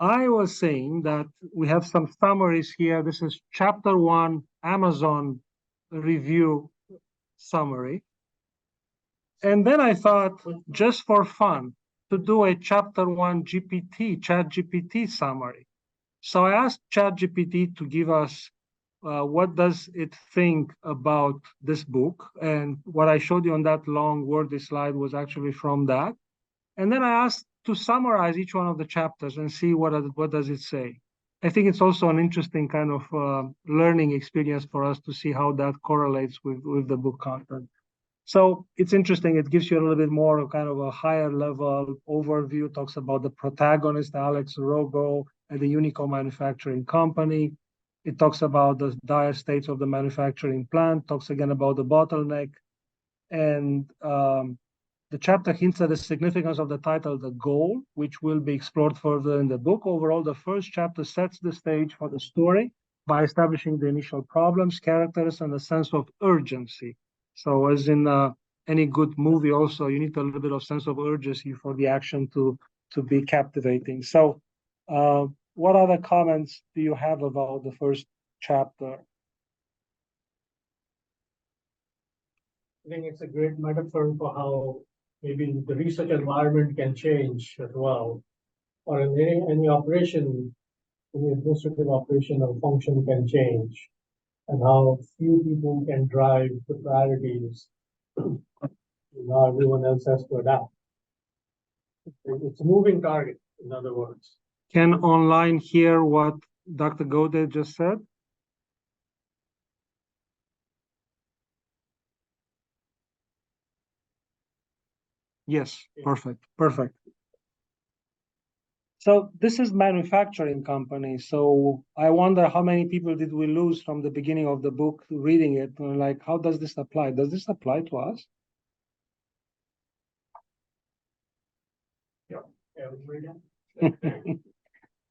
I was saying that we have some summaries here. This is chapter 1, Amazon review summary. And then I thought, just for fun, to do a chapter 1 ChatGPT summary. So I asked ChatGPT to give us what does it think about this book. And what I showed you on that long wordy slide was actually from that. And then I asked to summarize each one of the chapters and see what does it say. I think it's also an interesting kind of learning experience for us to see how that correlates with the book content. So it's interesting. It gives you a little bit more of kind of a higher level overview, talks about the protagonist, Alex Rogo, at the Unico Manufacturing Company. It talks about the dire states of the manufacturing plant, talks again about the bottleneck. And the chapter hints at the significance of the title, The Goal, which will be explored further in the book. Overall, the first chapter sets the stage for the story by establishing the initial problems, characters, and a sense of urgency. So as in any good movie also, you need a little bit of sense of urgency for the action to be captivating. So what other comments do you have about the first chapter? I think it's a great metaphor for how maybe the research environment can change as well, or in any operation, any administrative operation or function can change, and how few people can drive the priorities. Now everyone else has to adapt. It's a moving target, in other words. Can online hear what Dr. Goldratt just said? Yes, perfect, perfect. So this is manufacturing company. So I wonder how many people did we lose from the beginning of the book reading it? And like, how does this apply? Does this apply to us? Yeah, every day.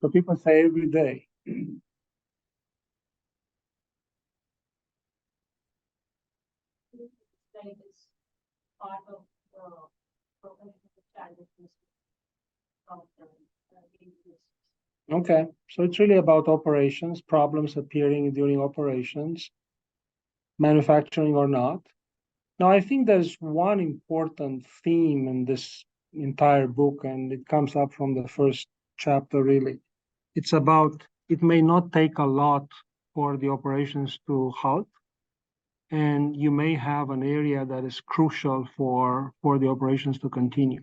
So people say every day. Part of Okay, so it's really about operations, problems appearing during operations, manufacturing or not. Now, I think there's one important theme in this entire book, and it comes up from the first chapter, really. It's about it may not take a lot for the operations to halt, and you may have an area that is crucial for the operations to continue.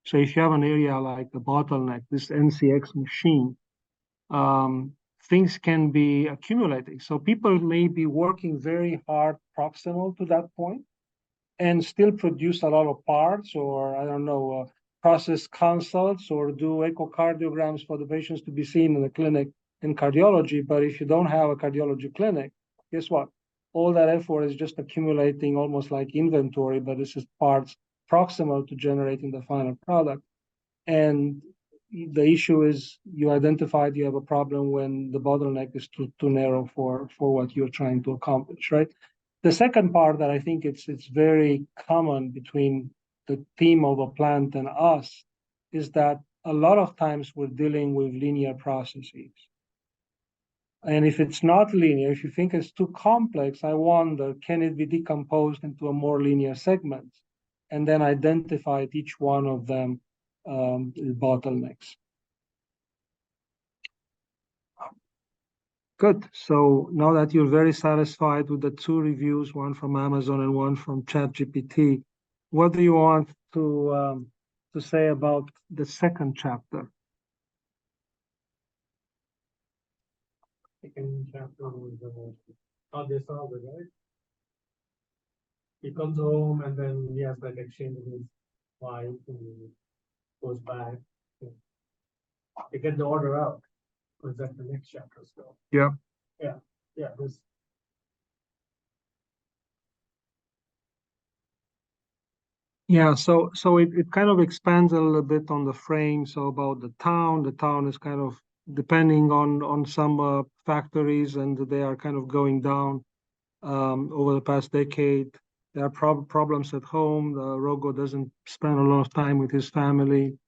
So if you have an area like the bottleneck, this NCX machine, things can be accumulating. So people may be working very hard proximal to that point and still produce a lot of parts, or I don't know, process consults or do echocardiograms for the patients to be seen in the clinic in cardiology. But if you don't have a cardiology clinic, guess what? All that effort is just accumulating almost like inventory, but this is parts proximal to generating the final product. And the issue is you identified you have a problem when the bottleneck is too narrow for what you're trying to accomplish, right? The second part that I think it's very common between the theme of a plant and us is that a lot of times we're dealing with linear processes. And if it's not linear, if you think it's too complex, I wonder, can it be decomposed into a more linear segment and then identify each one of them bottlenecks? Good. So now that you're very satisfied with the two reviews, one from Amazon and one from ChatGPT, what do you want to say about the second chapter? Second chapter was how they solve it, right? He comes home and then he has that exchange with his wife and he goes back. They get the order out. Or is that the next chapter still? Yeah. Yeah. Yeah. This. Yeah, so it kind of expands a little bit on the frame. So about the town is kind of depending on some factories, and they are kind of going down over the past decade. There are problems at home. Rogo doesn't spend a lot of time with his family.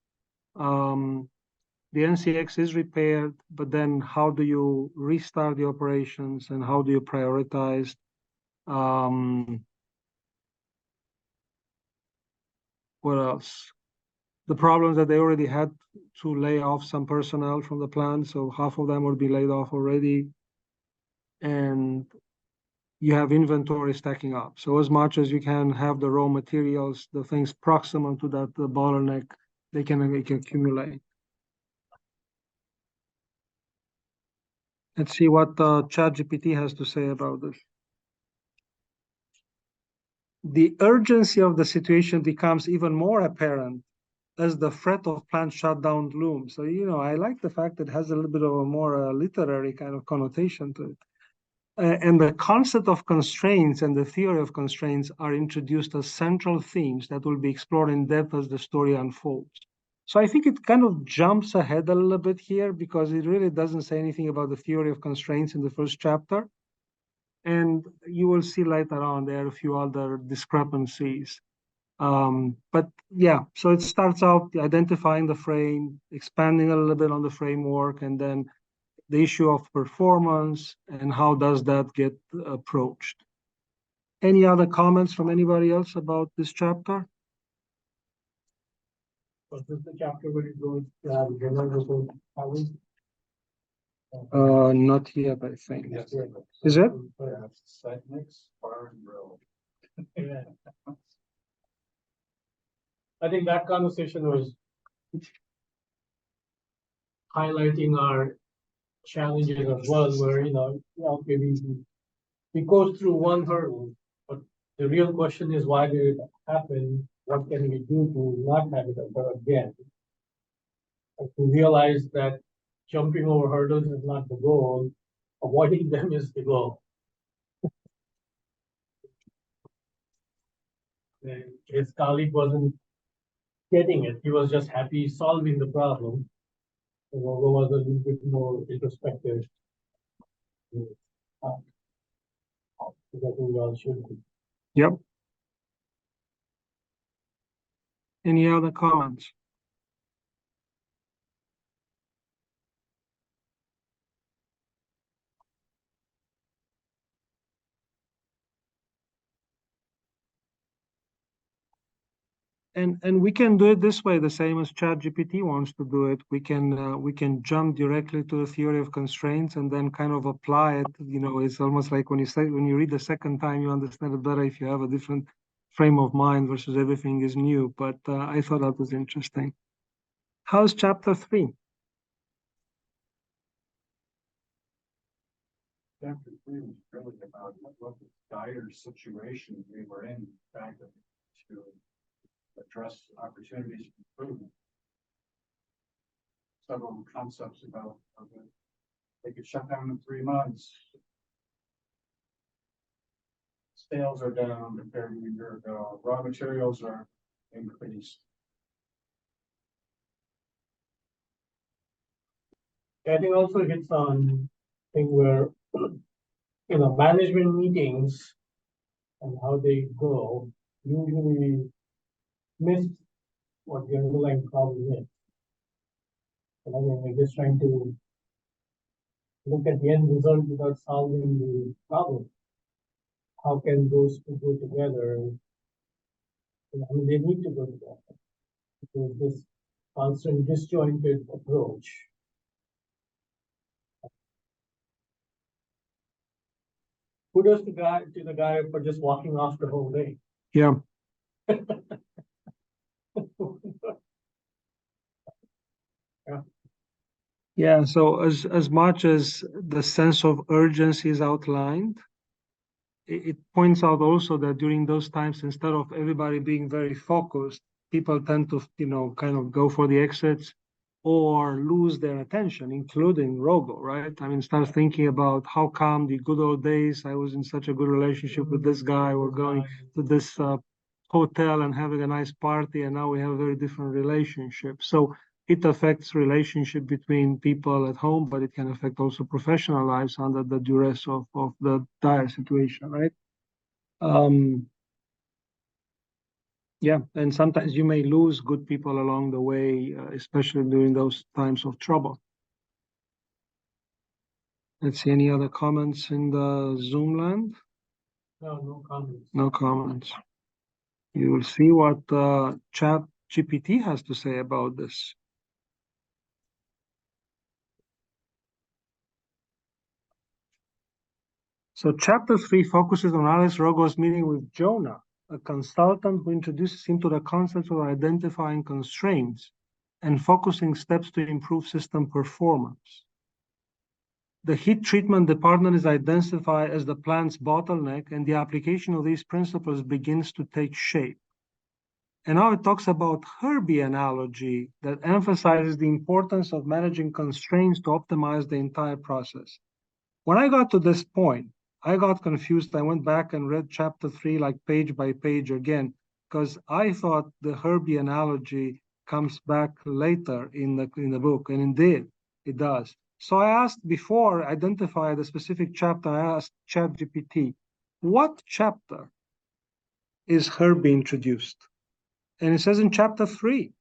the NCX is repaired, but then how do you restart the operations and how do you prioritize? What else? The problems that they already had to lay off some personnel from the plant, so half of them will be laid off already. And you have inventory stacking up. So as much as you can have the raw materials, the things proximal to that the bottleneck, they can accumulate. Let's see what ChatGPT has to say about this. The urgency of the situation becomes even more apparent as the threat of plant shutdown looms. So, you know, I like the fact that it has a little bit of a more literary kind of connotation to it. And the concept of constraints and the theory of constraints are introduced as central themes that will be explored in depth as the story unfolds. So I think it kind of jumps ahead a little bit here because it really doesn't say anything about the theory of constraints in the first chapter. And you will see later on there are a few other discrepancies. But yeah, so it starts out identifying the frame, expanding a little bit on the framework, and then the issue of performance and how does that get approached. Any other comments from anybody else about this chapter? Was this the chapter where it goes general report? Not yet, I think. Yes. Is it? Site mix, bar and grill. Yeah. I think that conversation was highlighting our challenges as well, where, you know, okay, we go through one hurdle, but the real question is, why did it happen? What can we do to not have it occur again? And to realize that jumping over hurdles is not the goal, avoiding them is the goal. And his colleague wasn't getting it. He was just happy solving the problem. So Rogo was a little bit more introspective. That we all should be. Yep. Any other comments? And we can do it this way, the same as ChatGPT wants to do it. We can jump directly to the theory of constraints and then kind of apply it. You know, it's almost like when you read the second time, you understand it better if you have a different frame of mind versus everything is new. But I thought that was interesting. How's chapter 3? Chapter 3 was really about what the dire situation we were in back to address opportunities for improvement. Several concepts about they could shut down in 3 months. Sales are down compared to a year ago. Raw materials are increased. I think also hits on thing where, you know, management meetings and how they go usually miss what the underlying problem is. And I mean, we're just trying to look at the end result without solving the problem. How can those two go together? I mean, they need to go together because this constant disjointed approach. Kudos to the guy for just walking off the whole day. Yeah. Yeah, so as much as the sense of urgency is outlined, it points out also that during those times, instead of everybody being very focused, people tend to, you know, kind of go for the exits or lose their attention, including Rogo, right? I mean, start thinking about how come the good old days, I was in such a good relationship with this guy, we're going to this hotel and having a nice party, and now we have a very different relationship. So it affects relationship between people at home, but it can affect also professional lives under the duress of the dire situation, right? Yeah, and sometimes you may lose good people along the way, especially during those times of trouble. Let's see, any other comments in the Zoom land? No, no comments. No comments. You will see what Chat GPT has to say about this. So chapter 3 focuses on Alice Rogo's meeting with Jonah, a consultant who introduces him to the concept of identifying constraints and focusing steps to improve system performance. The heat treatment department is identified as the plant's bottleneck, and the application of these principles begins to take shape. And now it talks about Herbie analogy that emphasizes the importance of managing constraints to optimize the entire process. When I got to this point, I got confused. I went back and read chapter 3 like page by page again, because I thought the Herbie analogy comes back later in the book, and indeed it does. So I asked, before I identified the specific chapter, I asked ChatGPT, what chapter is Herbie introduced? And it says in chapter 3.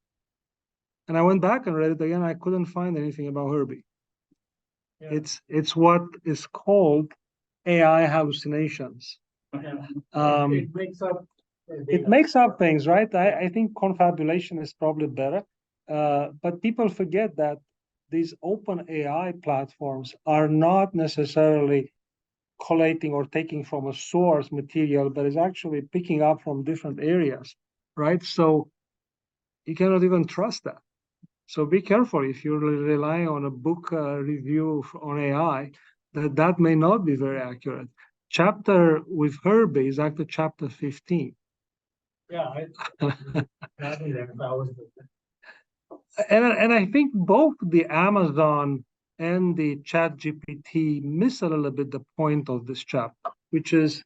And I went back and read it again. I couldn't find anything about Herbie. Yeah. It's what is called AI hallucinations. It makes up. It makes up things, right? I think confabulation is probably better. But people forget that these open AI platforms are not necessarily collating or taking from a source material, but is actually picking up from different areas, right? So you cannot even trust that. So be careful if you rely on a book review on AI, that may not be very accurate. Chapter with Herbie is actually chapter 15. Yeah, And I think both the Amazon and the ChatGPT miss a little bit the point of this chapter, which is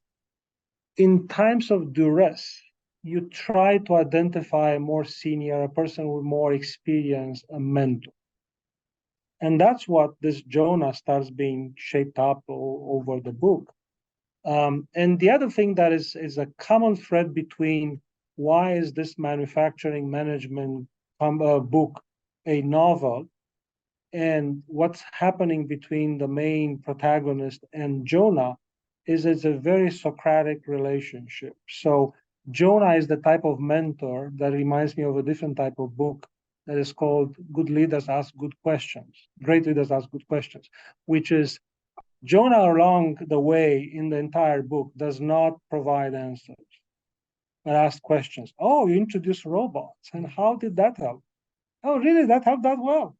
in times of duress, you try to identify a more senior, a person with more experience, a mentor. And that's what this Jonah starts being shaped up over the book. And the other thing that is a common thread between why is this manufacturing management book a novel and what's happening between the main protagonist and Jonah is it's a very Socratic relationship. So Jonah is the type of mentor that reminds me of a different type of book that is called Good Leaders Ask Good Questions, Great Leaders Ask Good Questions, which is Jonah along the way in the entire book does not provide answers, but ask questions. Oh, you introduced robots, and how did that help? Oh, really? That helped that well.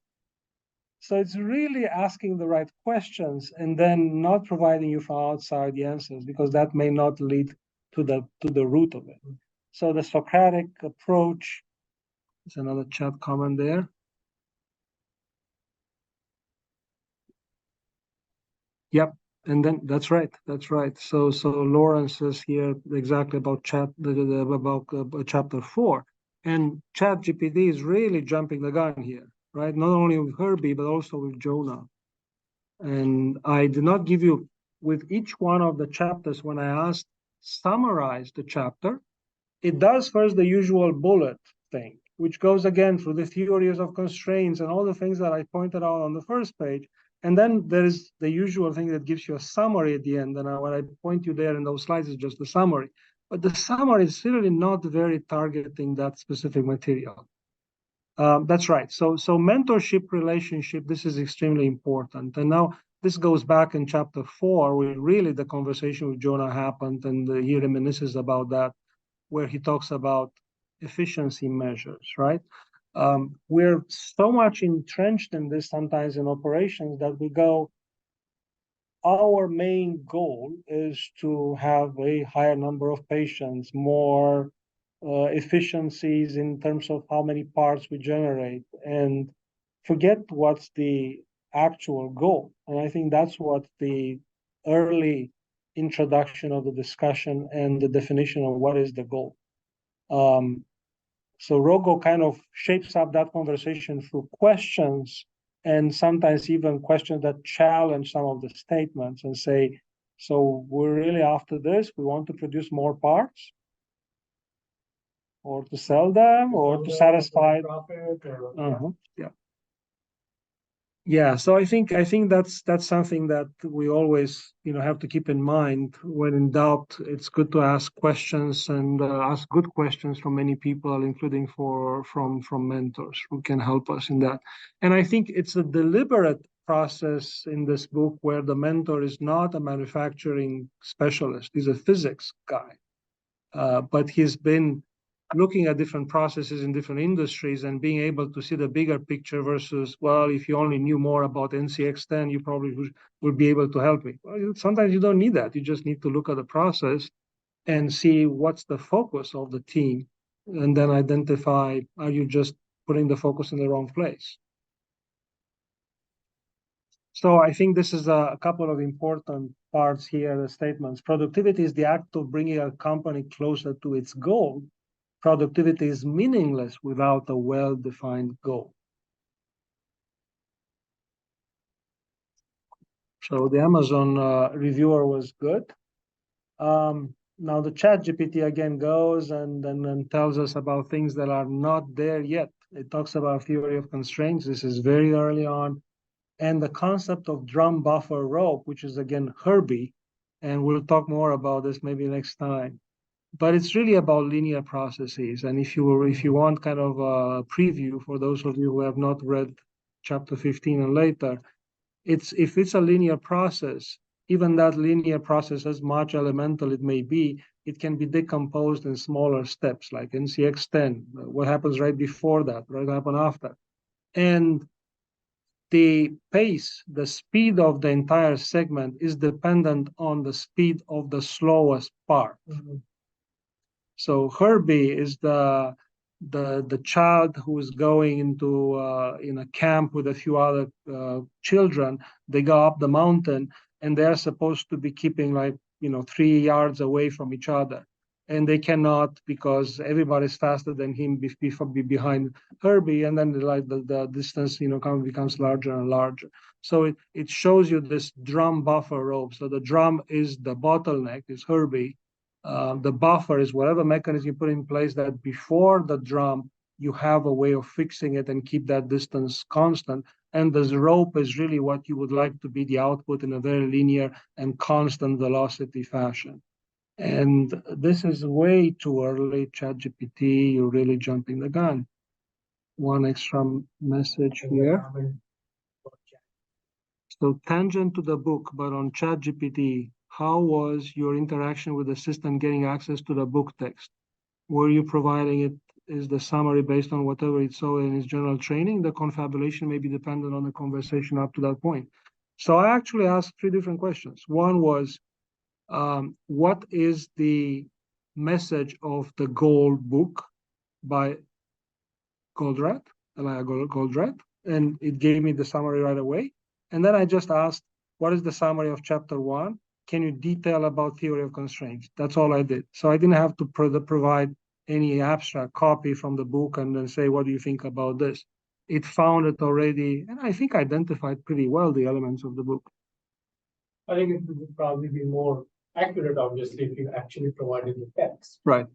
So it's really asking the right questions and then not providing you from outside the answers, because that may not lead to the root of it. So the Socratic approach is another chat comment there. Yep. And then that's right. So Lawrence says here exactly about chapter 4, and ChatGPT is really jumping the gun here, right? Not only with Herbie but also with Jonah. And I did not give you with each one of the chapters when I asked summarize the chapter. It does first the usual bullet thing, which goes again through the theories of constraints and all the things that I pointed out on the first page. And then there is the usual thing that gives you a summary at the end. And what I point you there in those slides is just the summary. But the summary is really not very targeting that specific material. That's right. So mentorship relationship, this is extremely important. And now this goes back in chapter 4, where really the conversation with Jonah happened, and he reminisces about that, where he talks about efficiency measures, right? We're so much entrenched in this sometimes in operations that we go, our main goal is to have a higher number of patients, more efficiencies in terms of how many parts we generate, and forget what's the actual goal. And I think that's what the early introduction of the discussion and the definition of what is the goal. So Rogo kind of shapes up that conversation through questions, and sometimes even questions that challenge some of the statements and say, so we're really after this, we want to produce more parts? or to sell them or to satisfy. Profit or. Yeah. Yeah, so I think that's something that we always have to keep in mind when in doubt. It's good to ask questions and ask good questions from many people, including from mentors who can help us in that. And I think it's a deliberate process in this book where the mentor is not a manufacturing specialist; he's a physics guy, but he's been looking at different processes in different industries and being able to see the bigger picture versus, well, if you only knew more about NCX10, you probably would be able to help me. Well, sometimes you don't need that. You just need to look at the process and see what's the focus of the team, and then identify, are you just putting the focus in the wrong place? So I think this is a couple of important parts here, the statements. Productivity is the act of bringing a company closer to its goal. Productivity is meaningless without a well-defined goal. So the Amazon reviewer was good. Now the ChatGPT again goes and tells us about things that are not there yet. It talks about theory of constraints. This is very early on. And the concept of drum buffer rope, which is again Herbie, and we'll talk more about this maybe next time. But it's really about linear processes. And if you want kind of a preview for those of you who have not read chapter 15 and later, if it's a linear process, even that linear process, as much elemental it may be, it can be decomposed in smaller steps, like NCX10. What happens right before that? What happens after? And the pace, the speed of the entire segment is dependent on the speed of the slowest part. So Herbie is the child who is going into in a camp with a few other children. They go up the mountain and they're supposed to be keeping 3 yards away from each other, and they cannot because everybody's faster than him behind Herbie, and then the distance becomes larger and larger. So it shows you this drum buffer rope. So the drum is the bottleneck, is Herbie. The buffer is whatever mechanism you put in place that before the drum, you have a way of fixing it and keep that distance constant. And this rope is really what you would like to be the output in a very linear and constant velocity fashion. And this is way too early, ChatGPT, you're really jumping the gun. One extra message here. So tangent to the book, but on ChatGPT, how was your interaction with the system getting access to the book text? Were you providing it as the summary based on whatever it saw in its general training? The confabulation may be dependent on the conversation up to that point. So I actually asked 3 different questions. One was, what is the message of the gold book by Goldratt, Eliyahu Goldratt? And it gave me the summary right away. And then I just asked, what is the summary of chapter 1? Can you detail about theory of constraints? That's all I did. So I didn't have to provide any abstract copy from the book and then say, what do you think about this? It found it already, and I think identified pretty well the elements of the book. I think it would probably be more accurate, obviously, if you actually provided the text. Right.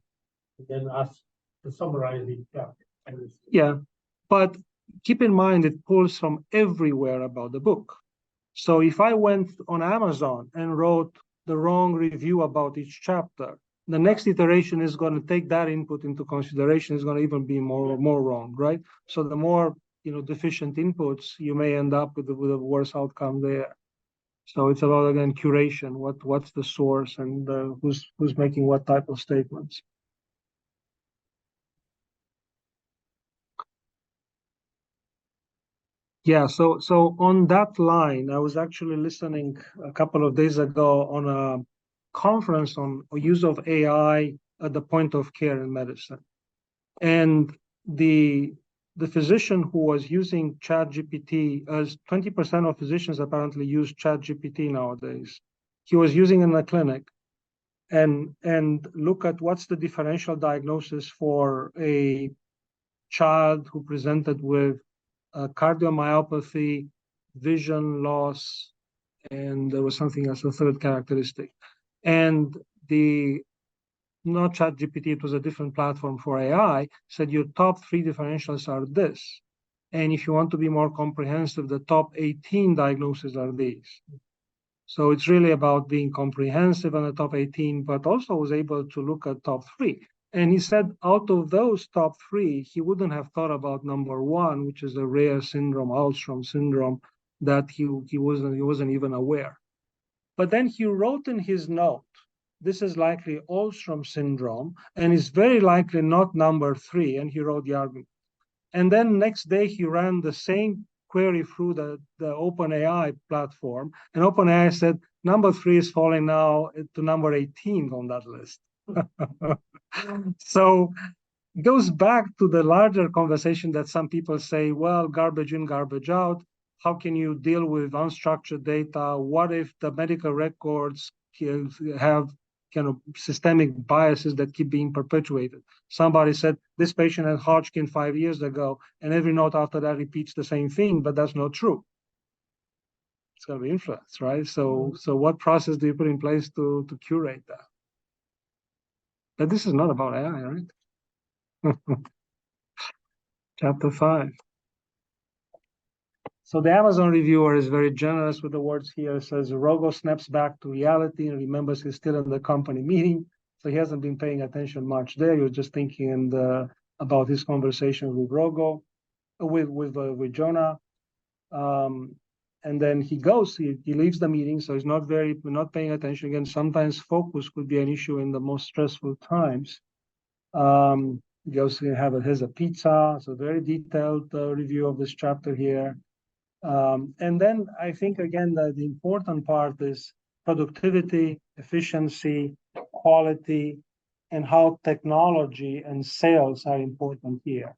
Then ask to summarize the chapter. Yeah, but keep in mind it pulls from everywhere about the book. So if I went on Amazon and wrote the wrong review about each chapter, the next iteration is going to take that input into consideration, is going to even be more wrong, right? So the more deficient inputs, you may end up with a worse outcome there. So it's about, again, curation. What's the source and who's making what type of statements. Yeah, so on that line, I was actually listening a couple of days ago on a conference on use of AI at the point of care in medicine. And the physician who was using ChatGPT, as 20% of physicians apparently use ChatGPT nowadays. He was using it in the clinic and look at what's the differential diagnosis for a child who presented with cardiomyopathy, vision loss, and there was something else, a third characteristic. And the not ChatGPT, it was a different platform for AI, said your top 3 differentials are this. And if you want to be more comprehensive, the top 18 diagnoses are these. So it's really about being comprehensive on the top 18, but also was able to look at top 3. And he said out of those top 3, he wouldn't have thought about number 1, which is a rare syndrome, Alstrom syndrome, that he wasn't even aware. But then he wrote in his note, this is likely Alstrom syndrome, and it's very likely not number 3, and he wrote the argument. And then next day he ran the same query through the OpenAI platform, and OpenAI said number 3 is falling now to number 18 on that list. So it goes back to the larger conversation that some people say, well, garbage in, garbage out. How can you deal with unstructured data? What if the medical records have kind of systemic biases that keep being perpetuated? Somebody said this patient had Hodgkin 5 years ago, and every note after that repeats the same thing, but that's not true. It's going to be influence, right? So what process do you put in place to curate that? But this is not about AI, right? Chapter 5. So the Amazon reviewer is very generous with the words here. It says Rogo snaps back to reality and remembers he's still in the company meeting. So he hasn't been paying attention much there. He was just thinking about his conversation with Rogo, with Jonah. And then he goes, he leaves the meeting. So he's not paying attention. Again, sometimes focus could be an issue in the most stressful times. He goes to has a pizza. So very detailed review of this chapter here. And then I think, again, the important part is productivity, efficiency, quality, and how technology and sales are important here.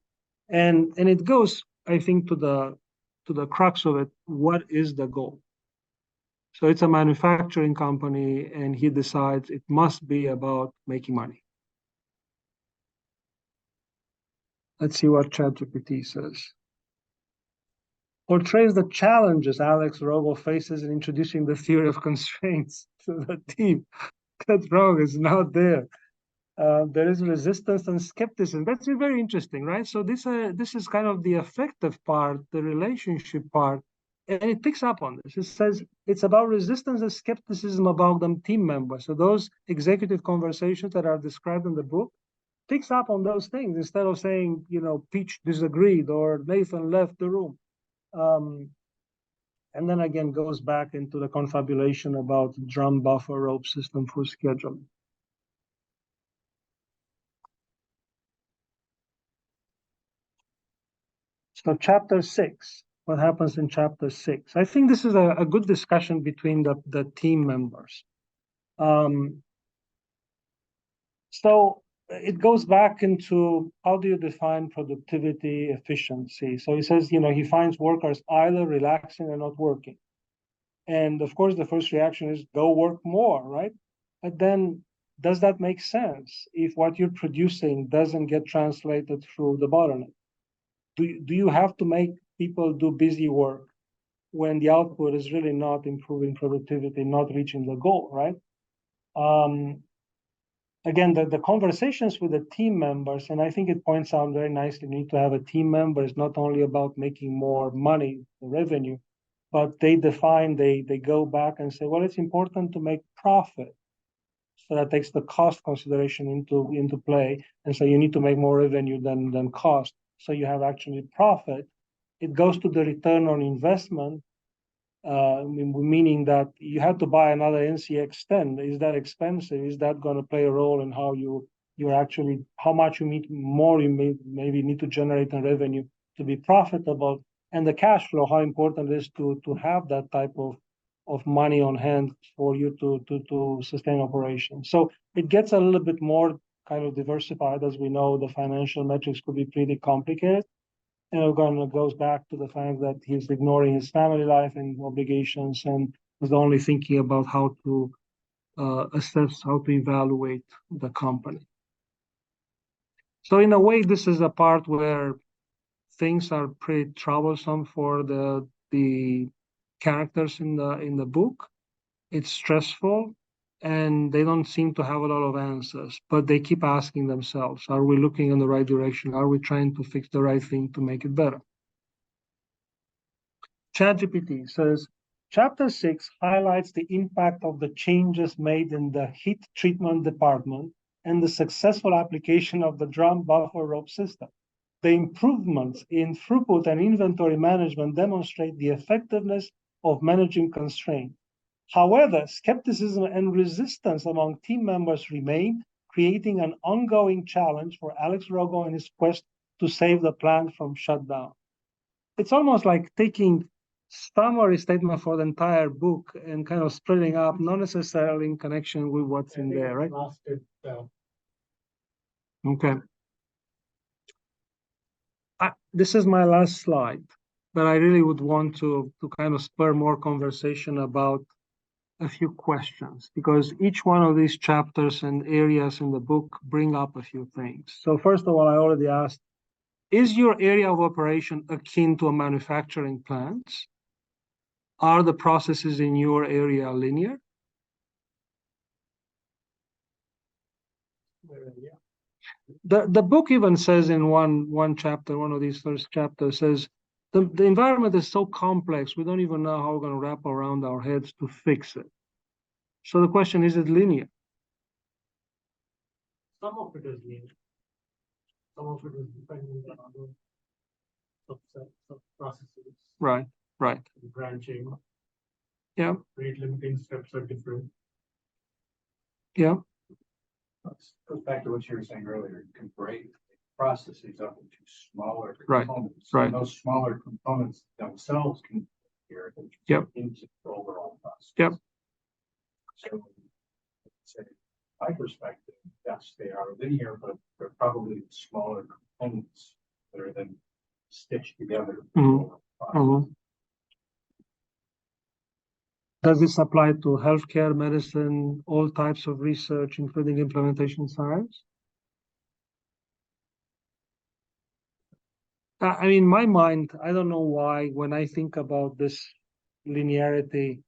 And it goes, I think, to the crux of it. What is the goal? So it's a manufacturing company, and he decides it must be about making money. Let's see what ChatGPT says. Portrays the challenges Alex Rogo faces in introducing the theory of constraints to the team. That wrong is not there. There is resistance and skepticism. That's very interesting, right? So this is kind of the affective part, the relationship part, and it picks up on this. It says it's about resistance and skepticism about them team members. So those executive conversations that are described in the book picks up on those things instead of saying, Peach disagreed or Nathan left the room. And then again goes back into the confabulation about drum buffer rope system for scheduling. So chapter 6, what happens in chapter 6? I think this is a good discussion between the team members. So it goes back into how do you define productivity, efficiency? So he says, he finds workers either relaxing or not working. And of course, the first reaction is go work more, right? But then does that make sense if what you're producing doesn't get translated through the bottleneck? Do you have to make people do busy work when the output is really not improving productivity, not reaching the goal, right? Again, the conversations with the team members, and I think it points out very nicely, you need to have a team member. It's not only about making more money, the revenue, but they go back and say, well, it's important to make profit. So that takes the cost consideration into play. And so you need to make more revenue than cost. So you have actually profit. It goes to the return on investment, meaning that you have to buy another NCX10. Is that expensive? Is that going to play a role in how how much more you maybe need to generate in revenue to be profitable? And the cash flow, how important it is to have that type of money on hand for you to sustain operations. So it gets a little bit more kind of diversified. As we know, the financial metrics could be pretty complicated. And it goes back to the fact that he's ignoring his family life and obligations and is only thinking about how to assess, how to evaluate the company. So in a way, this is a part where things are pretty troublesome for the characters in the book. It's stressful, and they don't seem to have a lot of answers, but they keep asking themselves, are we looking in the right direction? Are we trying to fix the right thing to make it better? ChatGPT says, Chapter 6 highlights the impact of the changes made in the heat treatment department and the successful application of the drum buffer rope system. The improvements in throughput and inventory management demonstrate the effectiveness of managing constraints. However, skepticism and resistance among team members remain, creating an ongoing challenge for Alex Rogo in his quest to save the plant from shutdown. It's almost like taking summary statement for the entire book and kind of splitting up, not necessarily in connection with what's in there, right? Okay. This is my last slide, but I really would want to kind of spur more conversation about a few questions, because each one of these chapters and areas in the book bring up a few things. So first of all, I already asked, is your area of operation akin to a manufacturing plant? Are the processes in your area linear? The book even says in one chapter, one of these first chapters says, the environment is so complex, we don't even know how we're going to wrap around our heads to fix it. So the question, is it linear? Some of it is linear. Some of it is dependent on other subsets of processes. Right. Branching. Yeah. Rate limiting steps are different. Yeah. Goes back to what you were saying earlier. You can break processes up into smaller Right. components. Right. And those smaller components themselves can Yep. into the overall process. Yep. So, say, my perspective, yes, they are linear, but they're probably smaller components that are then stitched together. Does this apply to healthcare, medicine, all types of research, including implementation science? I mean, in my mind, I don't know why, when I think about this linearity,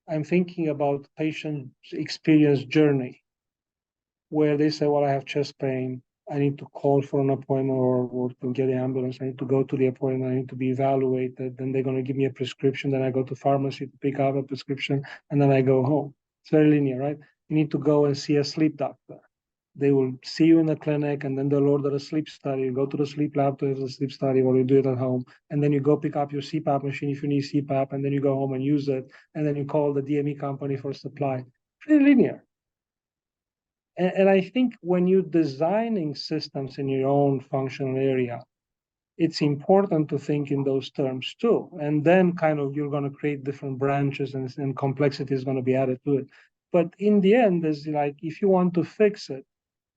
I'm thinking about patient experience journey, where they say, well, I have chest pain. I need to call for an appointment or to get an ambulance. I need to go to the appointment. I need to be evaluated. Then they're going to give me a prescription. Then I go to pharmacy to pick up a prescription, and then I go home. It's very linear, right? You need to go and see a sleep doctor. They will see you in the clinic, and then they'll order a sleep study. You go to the sleep lab to have a sleep study, or you do it at home. And then you go pick up your CPAP machine if you need CPAP, and then you go home and use it. And then you call the DME company for supply. Pretty linear. And I think when you're designing systems in your own functional area, it's important to think in those terms too. And then kind of you're going to create different branches and complexity is going to be added to it. But in the end, is like, if you want to fix it,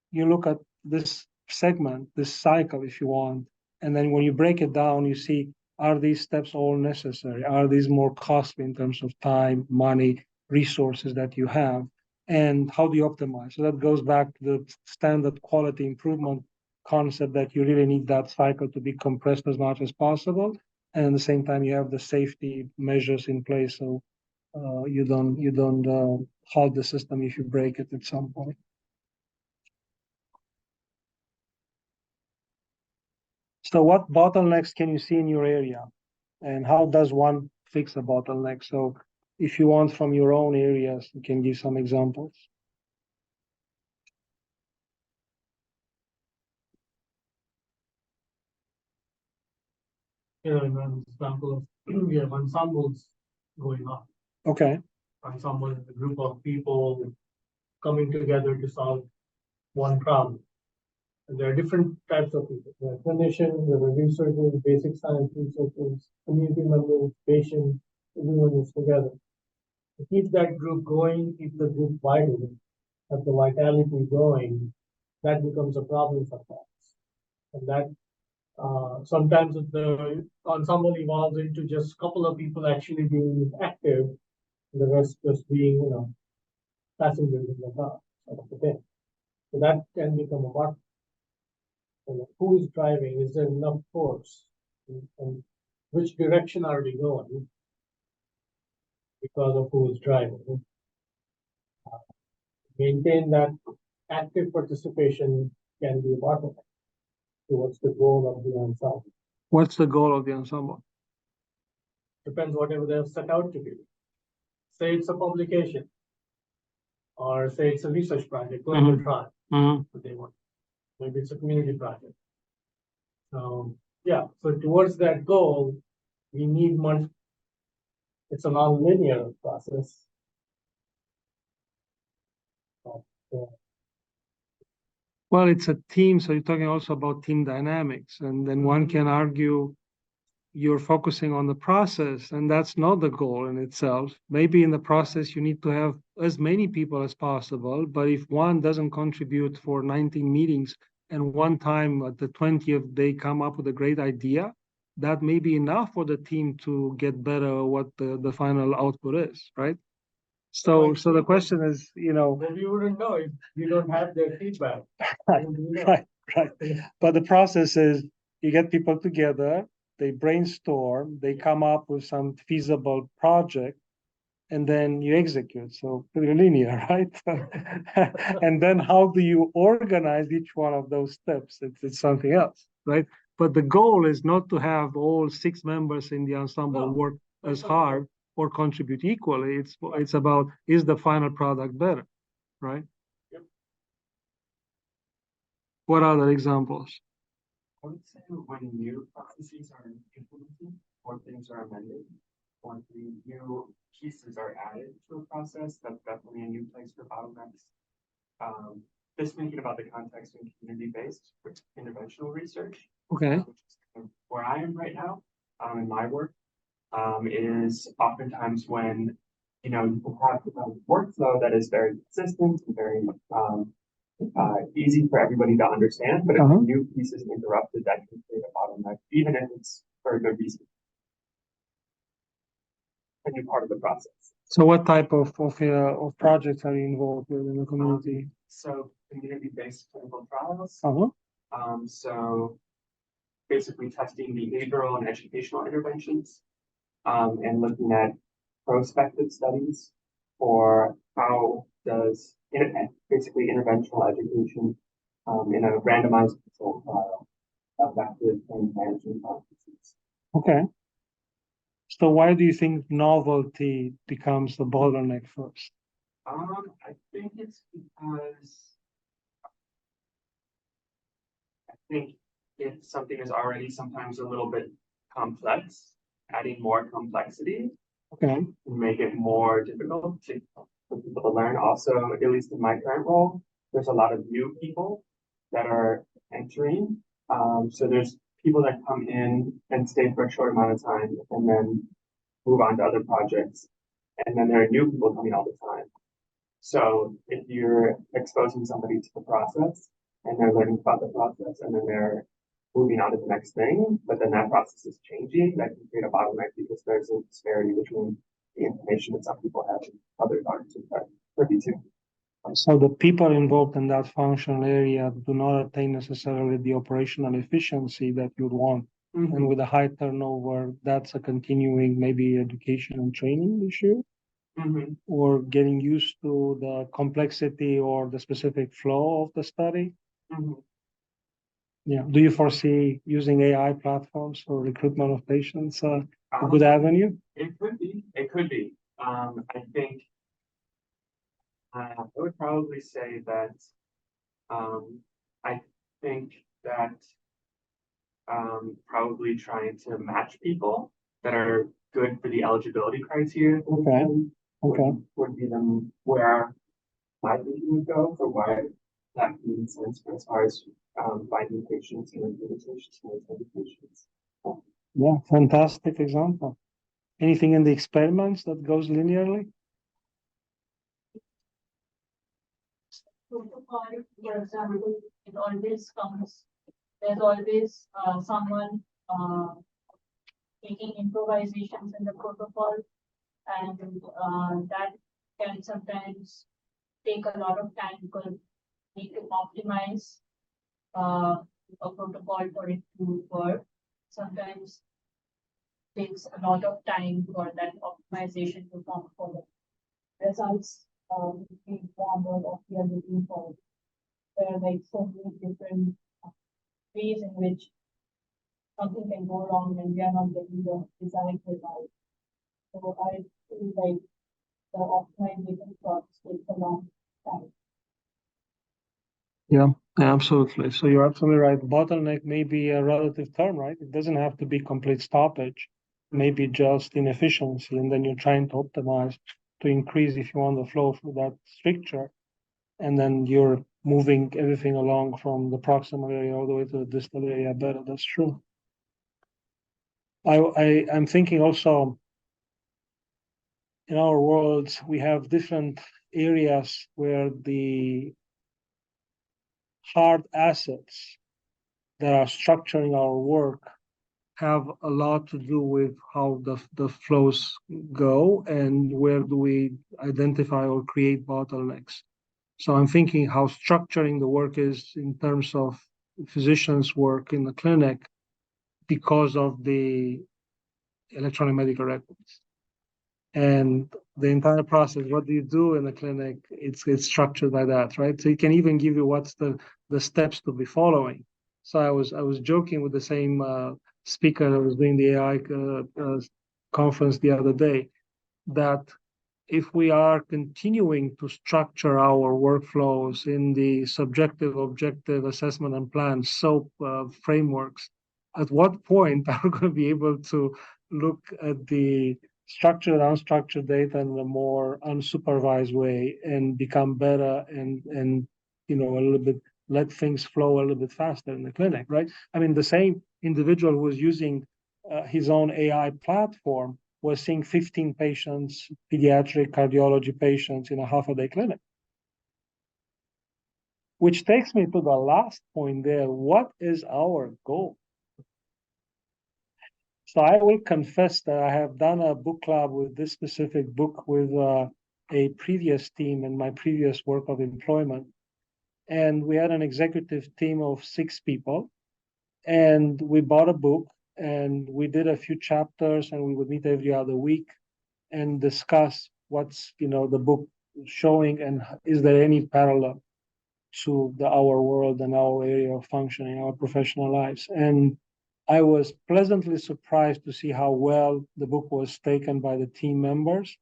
you look at this segment, this cycle, if you want. And then when you break it down, you see, are these steps all necessary? Are these more costly in terms of time, money, resources that you have? And how do you optimize? So that goes back to the standard quality improvement concept, that you really need that cycle to be compressed as much as possible. And at the same time, you have the safety measures in place, so you don't halt the system if you break it at some point. So what bottlenecks can you see in your area, and how does one fix a bottleneck? So if you want from your own areas, you can give some examples. Here is an example of we have ensembles going on. Okay. Ensemble is a group of people coming together to solve one problem. And there are different types of people. There are clinicians, there are researchers, basic science researchers, community members, patients, everyone is together. To keep that group going, keep the group vital, have the vitality going, that becomes a problem sometimes. And that sometimes the ensemble evolves into just a couple of people actually being active, and the rest just being, passengers in the car. So that can become a bottleneck. Who is driving? Is there enough force? And which direction are we going because of who is driving? maintain that active participation can be a bottleneck towards the goal of the ensemble. What's the goal of the ensemble? Depends whatever they're set out to do. Say it's a publication, or say it's a research project, clinical trial, what they want. Maybe it's a community project. Yeah, so towards that goal, we need much. It's a non-linear process. Well, it's a team, so you're talking also about team dynamics, and then one can argue you're focusing on the process, and that's not the goal in itself. Maybe in the process you need to have as many people as possible, but if one doesn't contribute for 19 meetings and one time at the 20th they come up with a great idea, that may be enough for the team to get better what the final output is, right? So the question is, Well, you wouldn't know if you don't have their feedback. right. But the process is you get people together, they brainstorm, they come up with some feasible project, and then you execute. So pretty linear, right? And then how do you organize each one of those steps? It's something else, right? But the goal is not to have all 6 members in the ensemble work as hard or contribute equally. It's about, is the final product better, right? Yep. What other examples? I would say when new processes are implemented or things are amended, or the new pieces are added to a process, that's definitely a new place for bottlenecks. Just thinking about the context in community-based interventional research, Okay. which is kind of where I am right now in my work, is oftentimes when you have a workflow that is very consistent and very easy for everybody to understand, but if a new piece is interrupted, that can create a bottleneck, even if it's for a good reason. A new part of the process. So what type of projects are you involved with in the community? So community-based clinical trials. So basically testing behavioral and educational interventions, and looking at prospective studies for how does basically interventional education in a randomized controlled trial effective in managing practices. Okay. So why do you think novelty becomes the bottleneck first? I think it's because I think if something is already sometimes a little bit complex, adding more complexity can make it more difficult for people to learn. Also, at least in my current role, there's a lot of new people that are entering. So there's people that come in and stay for a short amount of time and then move on to other projects. And then there are new people coming all the time. So if you're exposing somebody to the process and they're learning about the process and then they're moving on to the next thing, but then that process is changing, that can create a bottleneck because there's a disparity between the information that some people have and others aren't privy to. So the people involved in that functional area do not attain necessarily the operational efficiency that you'd want. And with a high turnover, that's a continuing maybe education and training issue, or getting used to the complexity or the specific flow of the study. Yeah. Do you foresee using AI platforms for recruitment of patients a good avenue? It could be. It could be. I think I would probably say that I think that probably trying to match people that are good for the eligibility criteria would be them where my thinking would go for why that makes sense for as far as finding patients and limitations for patients. Yeah, fantastic example. Anything in the experiments that goes linearly? Protocol, for example, it always comes, there's always someone making improvisations in the protocol, and that can sometimes take a lot of time because we need to optimize a protocol for it to work. Sometimes takes a lot of time for that optimization to come for the results we want. order of we are looking for. There are like so many different ways in which something can go wrong when we are not getting the desired result. So I feel like the optimization process takes a long time. Yeah, absolutely. So you're absolutely right. Bottleneck may be a relative term, right? It doesn't have to be complete stoppage, maybe just inefficiency, and then you're trying to optimize to increase, if you want, the flow through that stricture, and then you're moving everything along from the proximal area all the way to the distal area better. That's true. I'm thinking also in our worlds, we have different areas where the hard assets that are structuring our work have a lot to do with how the flows go and where do we identify or create bottlenecks. So I'm thinking how structuring the work is in terms of physicians' work in the clinic because of the electronic medical records. And the entire process, what do you do in the clinic? It's structured by that, right? So it can even give you what's the steps to be following. So I was joking with the same speaker that was doing the AI conference the other day, that if we are continuing to structure our workflows in the subjective, objective assessment and plan SOAP frameworks, at what point are we going to be able to look at the structured and unstructured data in a more unsupervised way and become better and a little bit let things flow a little bit faster in the clinic, right? I mean, the same individual who was using his own AI platform was seeing 15 patients, pediatric cardiology patients in a half-a-day clinic. Which takes me to the last point there. What is our goal? So I will confess that I have done a book club with this specific book with a previous team in my previous work of employment. And we had an executive team of 6 people. And we bought a book and we did a few chapters and we would meet every other week and discuss what's the book showing and is there any parallel to our world and our area of functioning, our professional lives. And I was pleasantly surprised to see how well the book was taken by the team members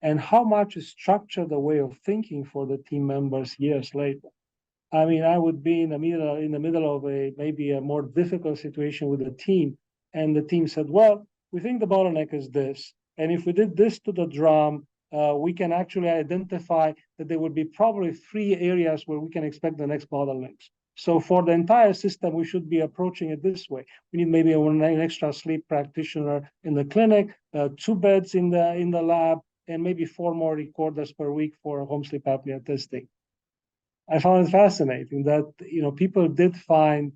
and how much it structured the way of thinking for the team members years later. I mean, I would be in the middle of maybe a more difficult situation with the team, and the team said, well, we think the bottleneck is this. And if we did this to the drum, we can actually identify that there would be probably 3 areas where we can expect the next bottlenecks. So for the entire system, we should be approaching it this way. We need maybe an extra sleep practitioner in the clinic, 2 beds in the lab, and maybe 4 more recorders per week for home sleep apnea testing. I found it fascinating that people did find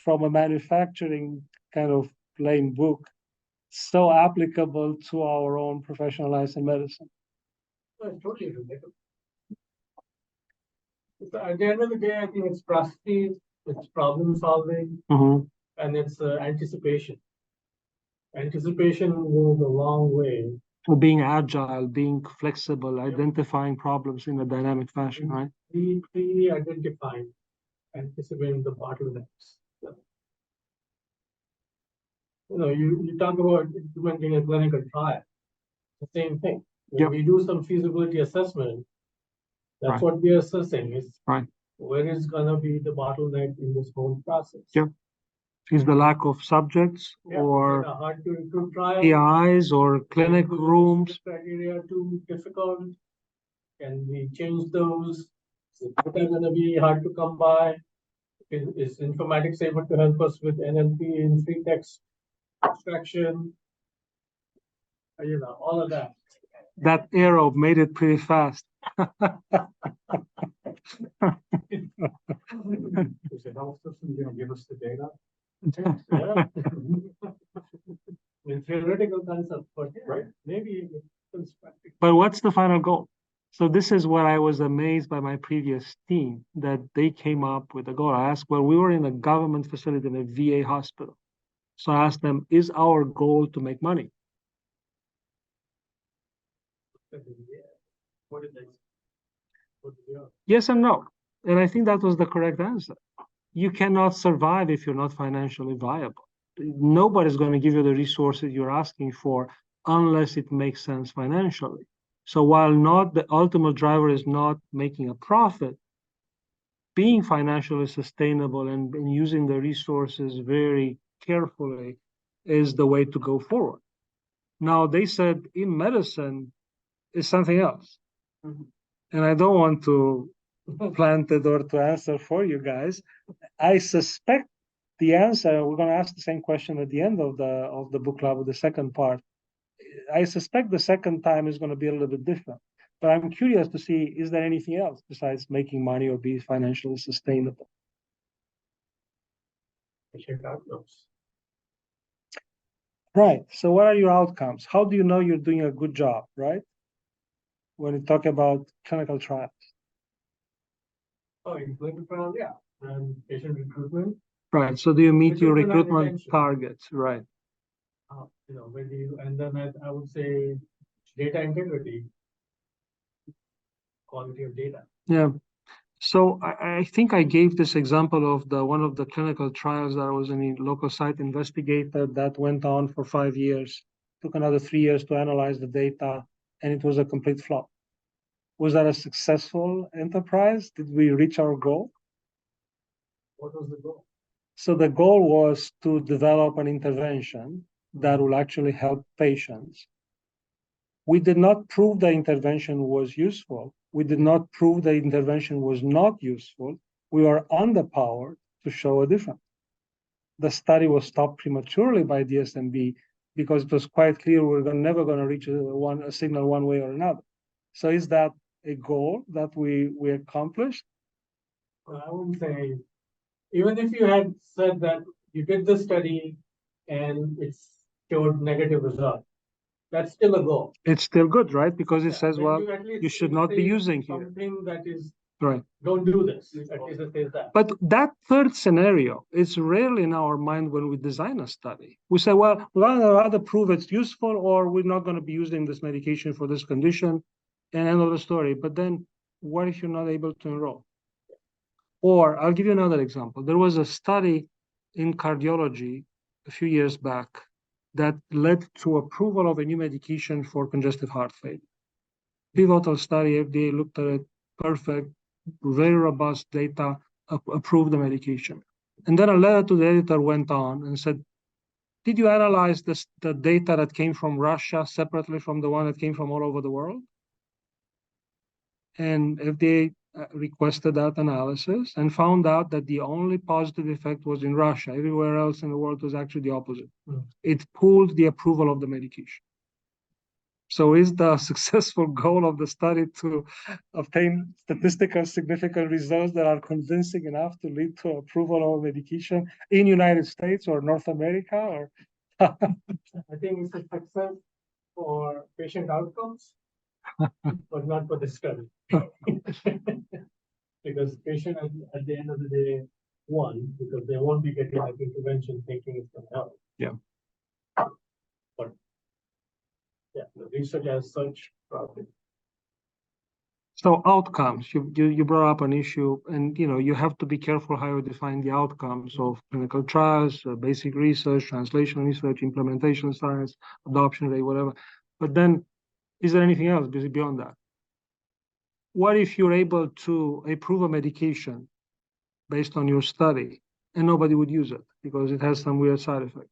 from a manufacturing kind of plain book so applicable to our own professional lives in medicine. It's totally relatable. At the end of the day, I think it's processes, it's problem solving, and it's anticipation. Anticipation goes a long way. So being agile, being flexible, identifying problems in a dynamic fashion, right? Pre-identifying, anticipating the bottlenecks. You talk about implementing a clinical trial. The same thing. When we do some feasibility assessment, that's what we are assessing is where is going to be the bottleneck in this whole process. Yeah. Is the lack of subjects or hard to recruit trials, PIs or clinic rooms? Criteria too difficult. Can we change those? Is it going to be hard to come by? Is informatics able to help us with NLP in free text extraction? All of that. That arrow made it pretty fast. Is the health system going to give us the data? Yeah. Theoretical concept, but maybe it's practical. But what's the final goal? So this is what I was amazed by my previous team, that they came up with a goal. I asked, well, we were in a government facility in a VA hospital. So I asked them, is our goal to make money? What did they say? Yes and no. And I think that was the correct answer. You cannot survive if you're not financially viable. Nobody's going to give you the resources you're asking for unless it makes sense financially. So while not the ultimate driver is not making a profit, being financially sustainable and using the resources very carefully is the way to go forward. Now, they said in medicine is something else. Mhm. And I don't want to plant the door to answer for you guys. I suspect the answer, we're going to ask the same question at the end of the book club, of the second part. I suspect the second time is going to be a little bit different. But I'm curious to see, is there anything else besides making money or be financially sustainable? Right. So what are your outcomes? How do you know you're doing a good job, right? When you talk about clinical trials. Oh, in clinical trial, yeah, and patient recruitment. Right. So do you meet your Recruitment and recruitment retention. targets? Right. When you, and then I would say data integrity, quality of data. Yeah. So I think I gave this example of one of the clinical trials that I was a local site investigator that went on for 5 years, took another 3 years to analyze the data, and it was a complete flop. Was that a successful enterprise? Did we reach our goal? What was the goal? So the goal was to develop an intervention that will actually help patients. We did not prove the intervention was useful. We did not prove the intervention was not useful. We were underpowered to show a difference. The study was stopped prematurely by DSMB because it was quite clear we're never going to reach a signal one way or another. So is that a goal that we accomplished? Well, I wouldn't say, even if you had said that you did the study and it showed negative result, that's still a goal. It's still good, right? Because it says, But well, at least you should not be say using here. something that is, Right. don't do this. At least it says that. But that third scenario is rarely in our mind when we design a study. We say, well, we're going to either prove it's useful or we're not going to be using this medication for this condition, and end of the story. But then what if you're not able to enroll? Or I'll give you another example. There was a study in cardiology a few years back that led to approval of a new medication for congestive heart failure. Pivotal study, FDA looked at it, perfect, very robust data, approved the medication. And then a letter to the editor went on and said, did you analyze the data that came from Russia separately from the one that came from all over the world? And FDA requested that analysis and found out that the only positive effect was in Russia. Everywhere else in the world was actually the opposite. It pulled the approval of the medication. So is the successful goal of the study to obtain statistical significant results that are convincing enough to lead to approval of medication in United States or North America? Or I think it's a success for patient outcomes, but not for the study. Because patient at the end of the day won, because they won't be getting like intervention thinking it's going to help. Yeah. But yeah, the research as such, probably. So outcomes, you brought up an issue, and you have to be careful how you define the outcomes of clinical trials, basic research, translational research, implementation science, adoption rate, whatever. But then, is there anything else beyond that? What if you're able to approve a medication based on your study and nobody would use it because it has some weird side effect?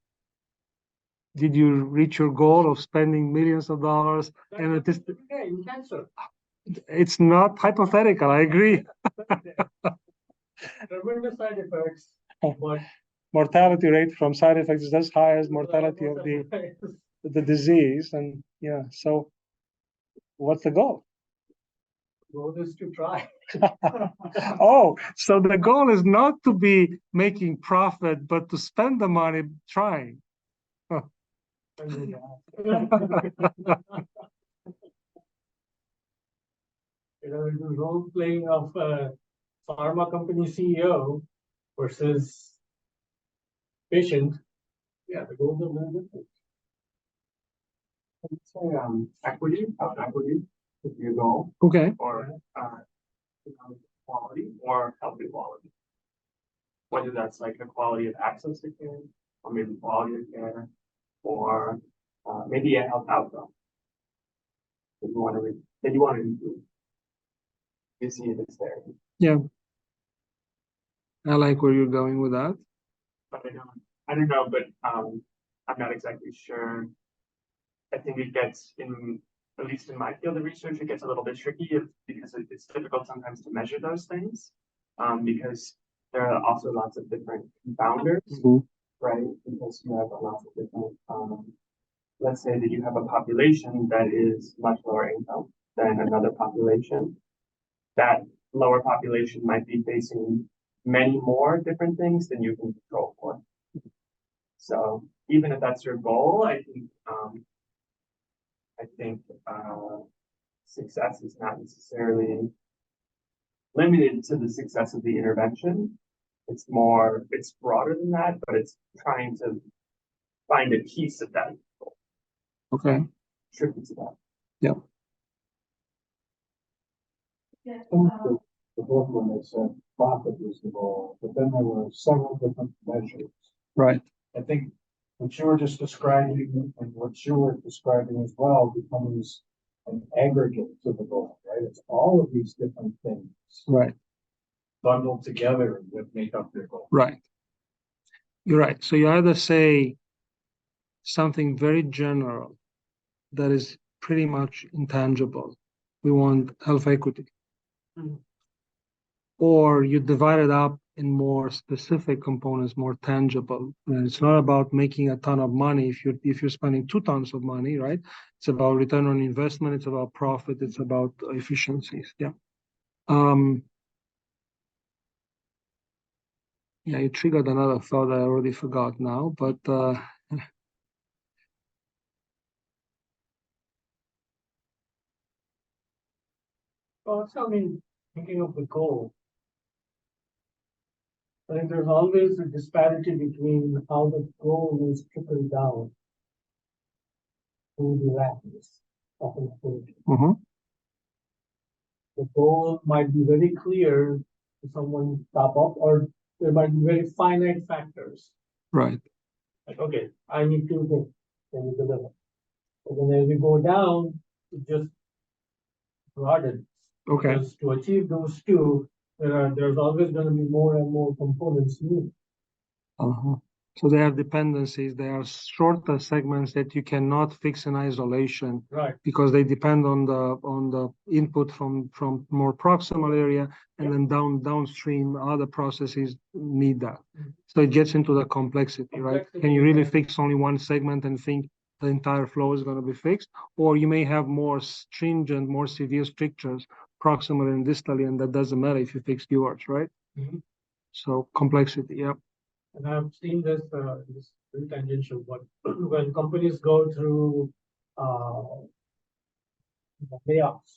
Did you reach your goal of spending millions of dollars? And in cancer. It's not hypothetical, I agree. Tremendous side effects, but mortality rate from side effects is as high as mortality of the disease. And yeah, so what's the goal? Goal is to try. Oh, so the goal is not to be making profit, but to spend the money trying. The role playing of a pharma company CEO versus patient. Yeah, the goals are very different. I'd say equity would be a goal. Okay. Or more healthy quality. Whether that's like the quality of access to care, or maybe quality of care, or maybe a health outcome that you want to improve. You see if it's there. Yeah. I like where you're going with that. But I don't know, but I'm not exactly sure. I think it gets at least in my field of research, it gets a little bit tricky because it's difficult sometimes to measure those things. Because there are also lots of different confounders, right? Because you have lots of different, let's say that you have a population that is much lower income than another population. That lower population might be facing many more different things than you can control for. So even if that's your goal, I think success is not necessarily limited to the success of the intervention. It's broader than that, but it's trying to find a piece of that goal. Okay. Tricky to that. Yeah. The book when they said profit was the goal, but then there were several different measures. Right. I think what you were just describing and what you were describing as well becomes an aggregate to the goal, right? It's all of these different things. Right. Bundled together that make up their goal. Right. You're right. So you either say something very general that is pretty much intangible. We want health equity. Or you divide it up in more specific components, more tangible. And it's not about making a ton of money if you're spending 2 tons of money, right? It's about return on investment, it's about profit, it's about efficiencies. Yeah. Yeah, you triggered another thought that I already forgot now, but Also, I mean, thinking of the goal, I think there's always a disparity between how the goal is trickled down to the ranks of information. The goal might be very clear to someone top up, or there might be very finite factors. right. Like, okay, I need 2 things, can you deliver? But then as we go down, it just broadens. Okay. Because to achieve those 2, there's always going to be more and more components needed. So they have dependencies. They are shorter segments that you cannot fix in isolation, right? Because they depend on the input from more proximal area, and then downstream other processes need that. So it gets into the complexity, right? Can you really fix only one segment and think the entire flow is going to be fixed? Or you may have more stringent, more severe strictures proximally and distally, and that doesn't matter if you fix yours, right? So complexity, yeah. And I've seen this very tangential, but when companies go through layoffs,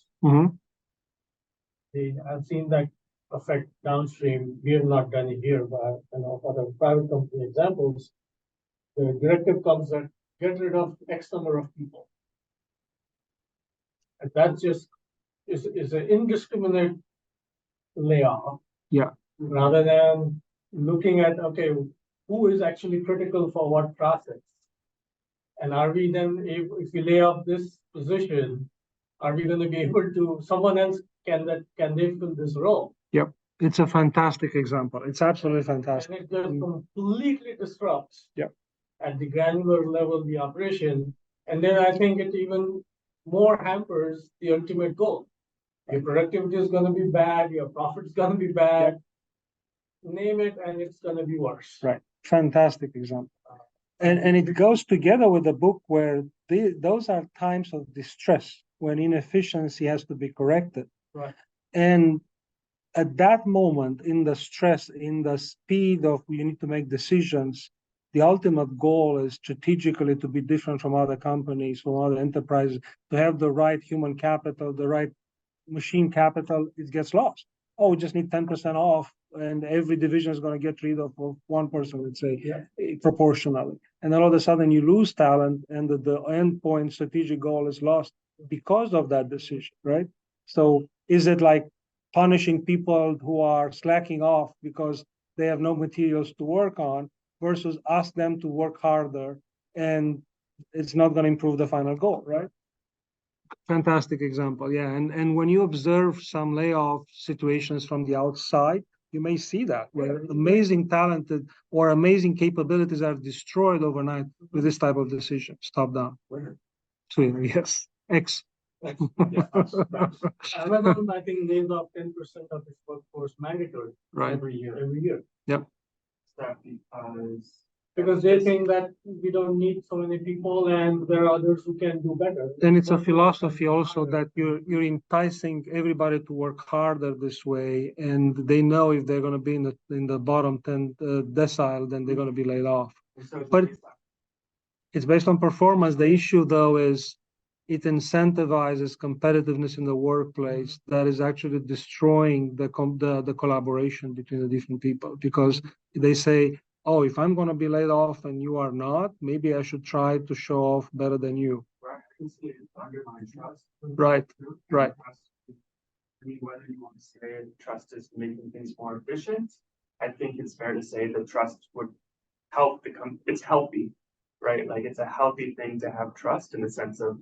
I've seen that affect downstream. We have not done it here, but other private company examples, the directive comes that get rid of X number of people. And that just is an indiscriminate layoff. Yeah. Rather than looking at, okay, who is actually critical for what process? And are we then, if we lay off this position, are we going to be able to, someone else, can they fill this role? Yep. It's a fantastic example. It's absolutely fantastic. And it just completely disrupts Yep. at the granular level the operation. And then I think it even more hampers the ultimate goal. Your productivity is going to be bad, your profit is going to be bad. Yep. Name it, and it's going to be worse. Right. Fantastic example. And it goes together with the book where those are times of distress when inefficiency has to be corrected. Right. And at that moment, in the stress, in the speed of you need to make decisions, the ultimate goal is strategically to be different from other companies, from other enterprises, to have the right human capital, the right machine capital. It gets lost. Oh, we just need 10% off, and every division is going to get rid of one person, let's say, proportionally. And then all of a sudden you lose talent, and the end point strategic goal is lost because of that decision, right? So is it like punishing people who are slacking off because they have no materials to work on, versus ask them to work harder, and it's not going to improve the final goal, right? Fantastic example, yeah. And when you observe some layoff situations from the outside, you may see that where amazing talented or amazing capabilities are destroyed overnight with this type of decisions, top down. Twitter, yes. X. Amazon, I think, lays off 10% of its workforce mandatory Right. every year. Yep. That Because they think that we don't need so many people and there are others who can do better. And it's a philosophy also that you're enticing everybody to work harder this way, and they know if they're going to be in the bottom 10 decile, then they're going to be laid off. But it's based on performance. The issue, though, is it incentivizes competitiveness in the workplace that is actually destroying the collaboration between the different people, because they say, oh, if I'm going to be laid off and you are not, maybe I should try to show off better than you. Right, right. I mean, whether you want to say trust is making things more efficient, I think it's fair to say that trust would help it's healthy, right? Like it's a healthy thing to have trust in the sense of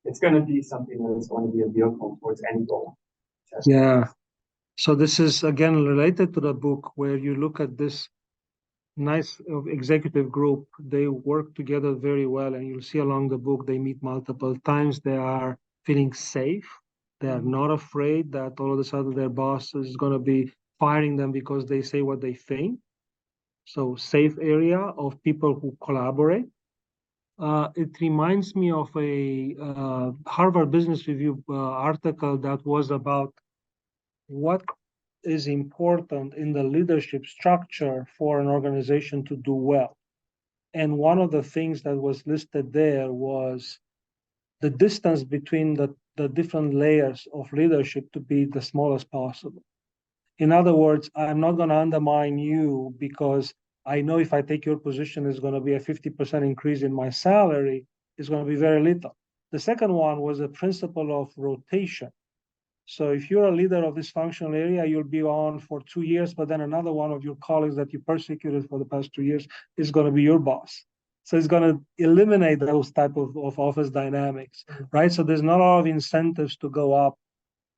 it's going to be something that is going to be a vehicle towards any goal. Yeah. So this is again related to the book where you look at this nice executive group. They work together very well, and you'll see along the book they meet multiple times. They are feeling safe. They are not afraid that all of a sudden their boss is going to be firing them because they say what they think. So safe area of people who collaborate. It reminds me of a Harvard Business Review article that was about what is important in the leadership structure for an organization to do well. And one of the things that was listed there was the distance between the different layers of leadership to be the smallest possible. In other words, I'm not going to undermine you because I know if I take your position, it's going to be a 50% increase in my salary. It's going to be very little. The second one was the principle of rotation. So if you're a leader of this functional area, you'll be on for 2 years, but then another one of your colleagues that you persecuted for the past 2 years is going to be your boss. So it's going to eliminate those type of office dynamics, right? So there's not a lot of incentives to go up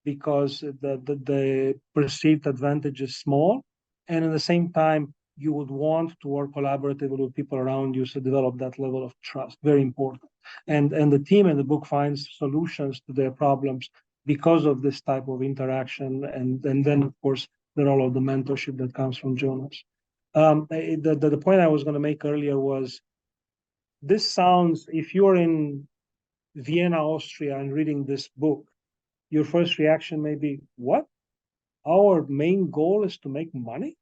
because the perceived advantage is small. And at the same time, you would want to work collaboratively with people around you to develop that level of trust. Very important. And the team in the book finds solutions to their problems because of this type of interaction. And then, of course, there are all of the mentorship that comes from Jonas. The point I was going to make earlier was, this sounds, if you're in Vienna, Austria, and reading this book, your first reaction may be, what? Our main goal is to make money?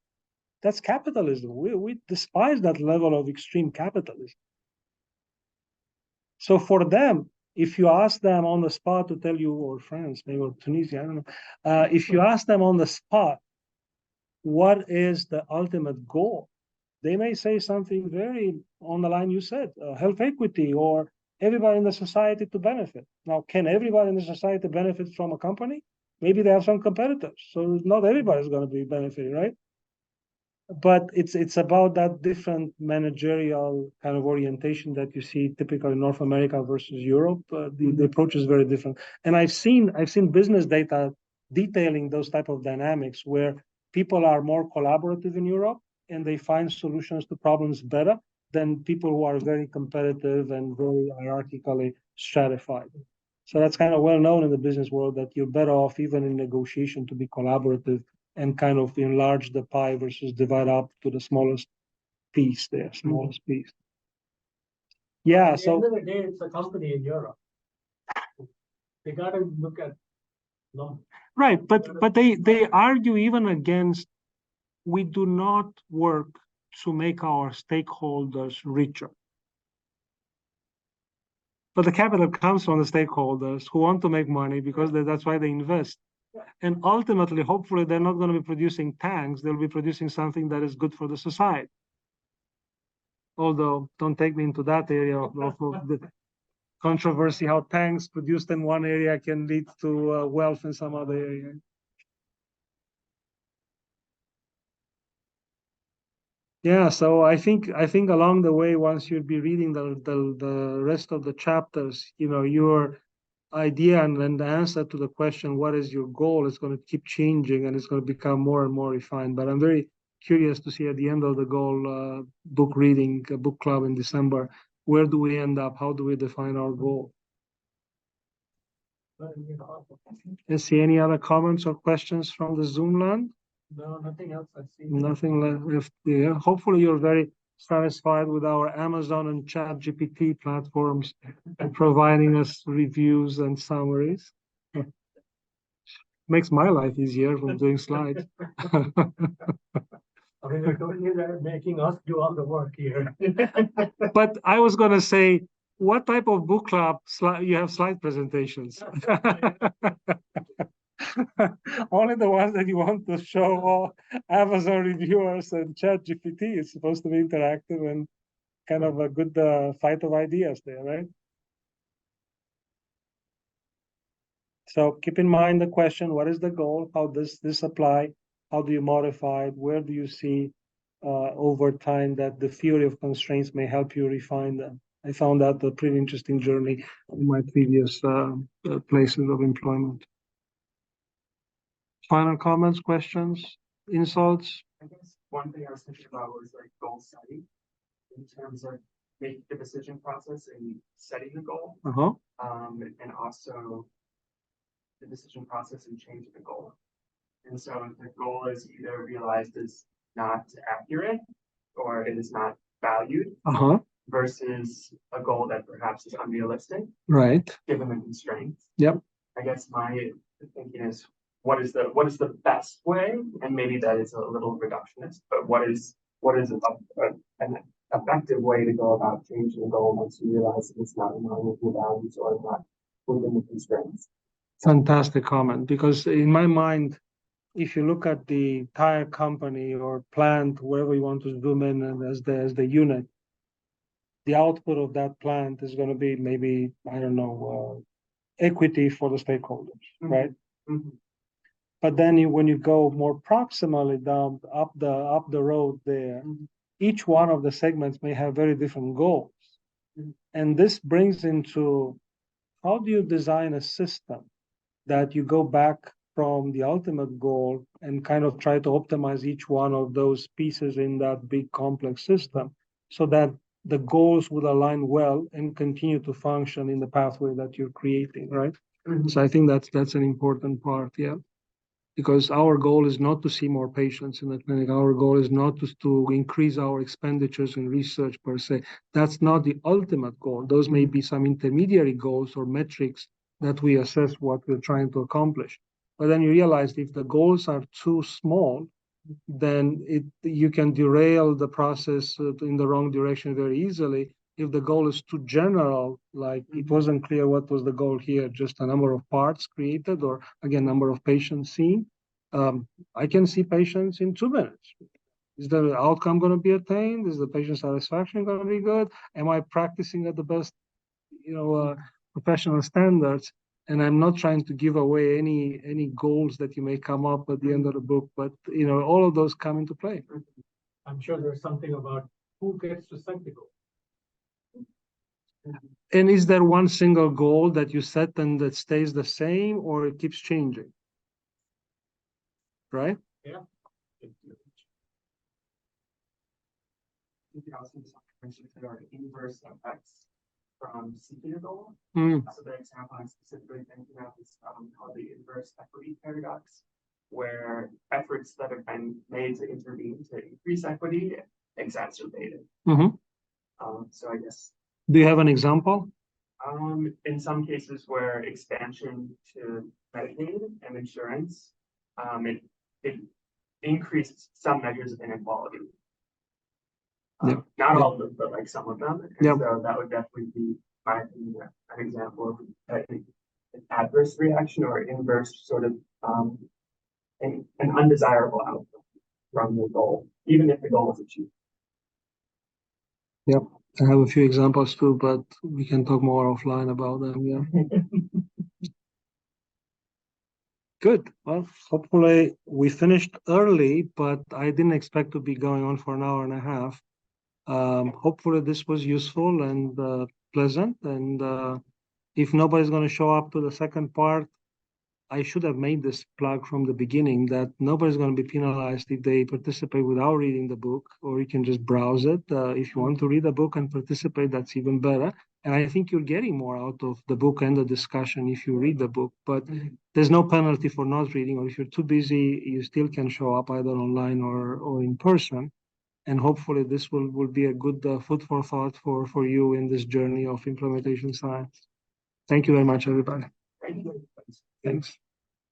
That's capitalism. We despise that level of extreme capitalism. So for them, if you ask them on the spot to tell you, or France, maybe, or Tunisia, I don't know, if you ask them on the spot, what is the ultimate goal? They may say something very on the line you said, health equity, or everybody in the society to benefit. Now, can everybody in the society benefit from a company? Maybe they have some competitors, so not everybody's going to be benefiting, right? But it's about that different managerial kind of orientation that you see typically in North America versus Europe. The approach is very different, and I've seen business data detailing those type of dynamics where people are more collaborative in Europe and they find solutions to problems better than people who are very competitive and very hierarchically stratified. So that's kind of well known in the business world that you're better off even in negotiation to be collaborative and kind of enlarge the pie versus divide up to the smallest piece there, smallest piece. Yeah, At the end of the day, it's a company in Europe. They got to look at numbers. Right, but they argue even against, we do not work to make our stakeholders richer. But the capital comes from the stakeholders who want to make money because that's why they invest. And ultimately, hopefully, they're not going to be producing tanks. They'll be producing something that is good for the society. Although, don't take me into that area of the controversy, how tanks produced in one area can lead to wealth in some other area. Yeah, so I think along the way, once you'll be reading the rest of the chapters, your idea and the answer to the question, what is your goal, is going to keep changing and it's going to become more and more refined. But I'm very curious to see at the end of the goal book reading book club in December, where do we end up? How do we define our goal? Let's see, any other comments or questions from the Zoom land? No, nothing else I see. Nothing left there. Hopefully, you're very satisfied with our Amazon and ChatGPT platforms providing us reviews and summaries. Makes my life easier from doing slides. I mean, they're making us do all the work here. But I was going to say, what type of book club you have slide presentations? Only the ones that you want to show all Amazon reviewers and ChatGPT is supposed to be interactive and kind of a good fight of ideas there, right? So keep in mind the question, what is the goal? How does this apply? How do you modify it? Where do you see over time that the theory of constraints may help you refine them? I found that a pretty interesting journey in my previous places of employment. Final comments, questions, insults? I guess one thing I was thinking about was like goal setting in terms of making the decision process and setting the goal. Uh-huh. And also the decision process and changing the goal. And so if the goal is either realized as not accurate or it is not valued Uh-huh. versus a goal that perhaps is unrealistic, Right. given the constraints. Yep. I guess my thinking is what is the best way, and maybe that is a little reductionist, but what is an effective way to go about changing the goal once you realize that it's not in line with your values or not within the constraints? Fantastic comment, because in my mind, if you look at the tire company or plant, wherever you want to zoom in and as the unit, the output of that plant is going to be maybe, I don't know, equity for the stakeholders, right? Mm-hmm. But then when you go more proximally down up the road there, each one of the segments may have very different goals. And this brings into how do you design a system that you go back from the ultimate goal and kind of try to optimize each one of those pieces in that big complex system so that the goals would align well and continue to function in the pathway that you're creating, right? Mm-hmm. So I think that's an important part, yeah. Because our goal is not to see more patients in the clinic. Our goal is not to increase our expenditures in research per se. That's not the ultimate goal. Those may be some intermediary goals or metrics that we assess what we're trying to accomplish. But then you realize if the goals are too small, then you can derail the process in the wrong direction very easily. If the goal is too general, like it wasn't clear what was the goal here, just a number of parts created or again, number of patients seen, I can see patients in 2 minutes. Is the outcome going to be attained? Is the patient satisfaction going to be good? Am I practicing at the best, professional standards? And I'm not trying to give away any goals that you may come up at the end of the book, but all of those come into play. I'm sure there's something about who gets to set the goal. And is there one single goal that you set and that stays the same, or it keeps changing? Right? Yeah. There are inverse effects from seeking a goal. Mm. So the example I'm specifically thinking of is called the inverse equity paradox, where efforts that have been made to intervene to increase equity exacerbate it. Mm-hmm. So I guess. Do you have an example? In some cases where expansion to Medicaid and insurance, it increased some measures of inequality. Yep. Not all of them, but like some of them. And yep. So that would definitely be, my opinion, an example of an adverse reaction or inverse sort of an undesirable outcome from the goal, even if the goal is achieved. Yep. I have a few examples too, but we can talk more offline about them. Yeah. Good. Well, hopefully we finished early, but I didn't expect to be going on for an hour and a half. Hopefully this was useful and pleasant. And if nobody's going to show up to the second part, I should have made this plug from the beginning that nobody's going to be penalized if they participate without reading the book, or you can just browse it. If you want to read the book and participate, that's even better. And I think you're getting more out of the book and the discussion if you read the book. But there's no penalty for not reading, or if you're too busy, you still can show up either online or in person. And hopefully this will be a good food for thought for you in this journey of implementation science. Thank you very much, everybody. Thank you. Thanks.